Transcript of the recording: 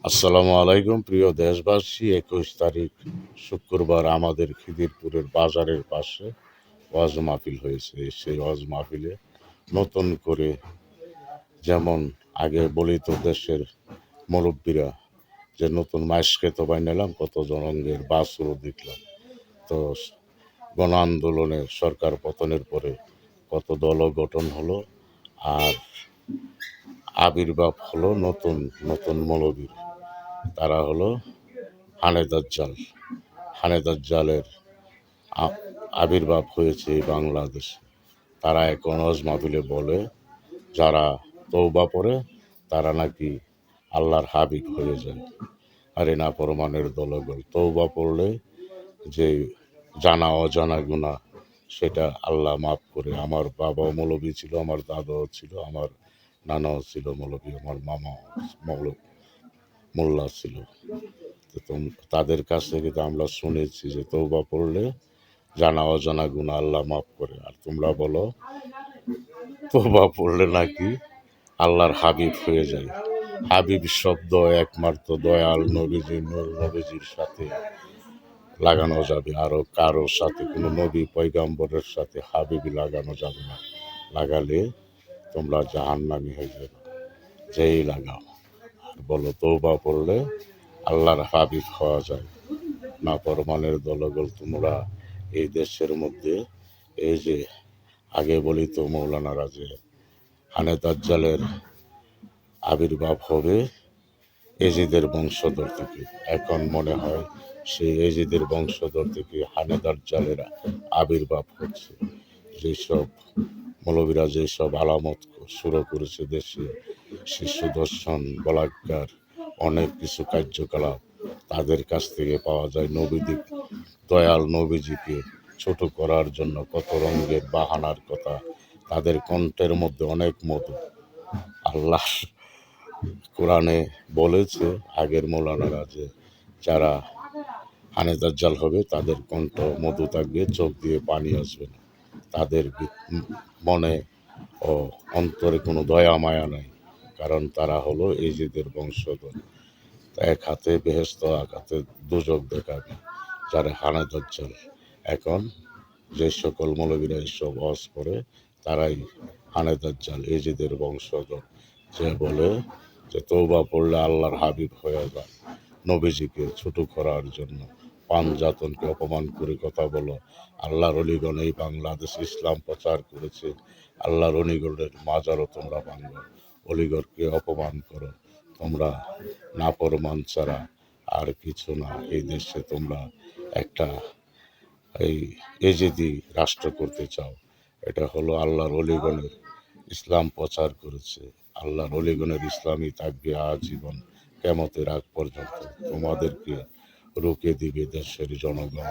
আসসালামু আলাইকুম প্রিয় দেশবাসী। 21 তারিখ শুক্রবার আমাদের খিদিরপুরের বাজারের পাশে ওয়াজ মাহফিল হয়েছে। সেই ওয়াজ মাহফিলে নতুন করে যেমন আগে বলি তো দেশের মুরব্বীরা যে নতুন মাইস খেতে নিলাম, কত জনঙ্গের বাসও দেখলাম। তো গণ আন্দোলনে সরকার পতনের পরে কত দল গঠন হলো, আর আবির্ভাব হলো নতুন নতুন মৌলবীর। তারা হলো হানেদাজ্জাল। হানেদাজ্জালের আবির্ভাব হয়েছে এই বাংলাদেশে। তারা এখন ওয়াজ মাহফিলে বলে যারা তওবা পড়ে তারা নাকি আল্লাহর হাবিব হয়ে যায়। আর এ নাফরমানের দলগল তওবা পড়লে যে জানা অজানা গুনাহ সেটা আল্লাহ মাফ করে। আমার বাবাও মৌলবী ছিল, আমার দাদাও ছিল, আমার নানাও ছিল মৌলবী, আমার মামাও মোল্লা ছিল। তো তাদের কাছ থেকে তো আমরা শুনেছি যে তওবা পড়লে জানা অজানা গুনাহ আল্লাহ মাফ করে। আর তোমরা বলো তওবা পড়লে নাকি আল্লাহর হাবিব হয়ে যায়। হাবিব শব্দ একমাত্র দয়াল নবীজি নূর নবীজির সাথে লাগানো যাবে, আরো কারোর সাথে কোনো নবী পয়গাম্বরের সাথে হাবিবি লাগানো যাবে না। লাগালে তোমরা জাহান্নামী হয়ে যাবে। যেই লাগাও আর বলো তওবা পড়লে আল্লাহর হাবিব হওয়া যায়। নাফরমানের দলগল তোমরা এই দেশের মধ্যে এই যে আগে বলি তো মৌলানারা যে হানেদাজ্জালের আবির্ভাব হবে এজিদের বংশধর থেকে। এখন মনে হয় সেই এজিদের বংশধর থেকে হানেদাজ্জালের আবির্ভাব হচ্ছে। যেসব মৌলবীরা যেসব আলামত শুরু করেছে দেশে, শিশু দর্শন, বলাৎকার, অনেক কিছু কার্যকলাপ তাদের কাছ থেকে পাওয়া যায়। নবীদি দয়াল নবীজিকে ছোট করার জন্য কত রঙের বাহানার কথা। তাদের কণ্ঠের মধ্যে অনেক মধু। আল্লাহ কোরআনে বলেছে আগের মৌলানারা যে যারা হানেদাজ্জাল হবে তাদের কণ্ঠ মধু থাকবে, চোখ দিয়ে পানি আসবে না, তাদের মনে ও অন্তরে কোনো দয়া মায়া নাই, কারণ তারা হলো এজিদের বংশধর। এক হাতে বেহেশত এক হাতে দোজখ দেখাবে যারা হানেদাজ্জাল। এখন যে সকল মৌলবীরা এসব ওয়াজ করে তারাই হানেদাজ্জাল, এজিদের বংশধর। যে বলে যে তওবা পড়লে আল্লাহর হাবিব হয়ে যায়, নবীজিকে ছোট করার জন্য পাঞ্জাতনকে অপমান করে কথা বলো। আল্লাহর অলিগণ এই বাংলাদেশ ইসলাম প্রচার করেছে, আল্লাহর অলিগণের মাজারও তোমরা ভাঙো, অলিগড়কে অপমান করো। তোমরা নাফরমান ছাড়া আর কিছু না। এই দেশে তোমরা একটা এই এজেদি রাষ্ট্র করতে চাও। এটা হলো আল্লাহর অলিগণের ইসলাম প্রচার করেছে। আল্লাহর অলিগণের ইসলামই থাকবে আজীবন, কিয়ামতের আগ পর্যন্ত। তোমাদেরকে রুখে দিবে দেশের জনগণ।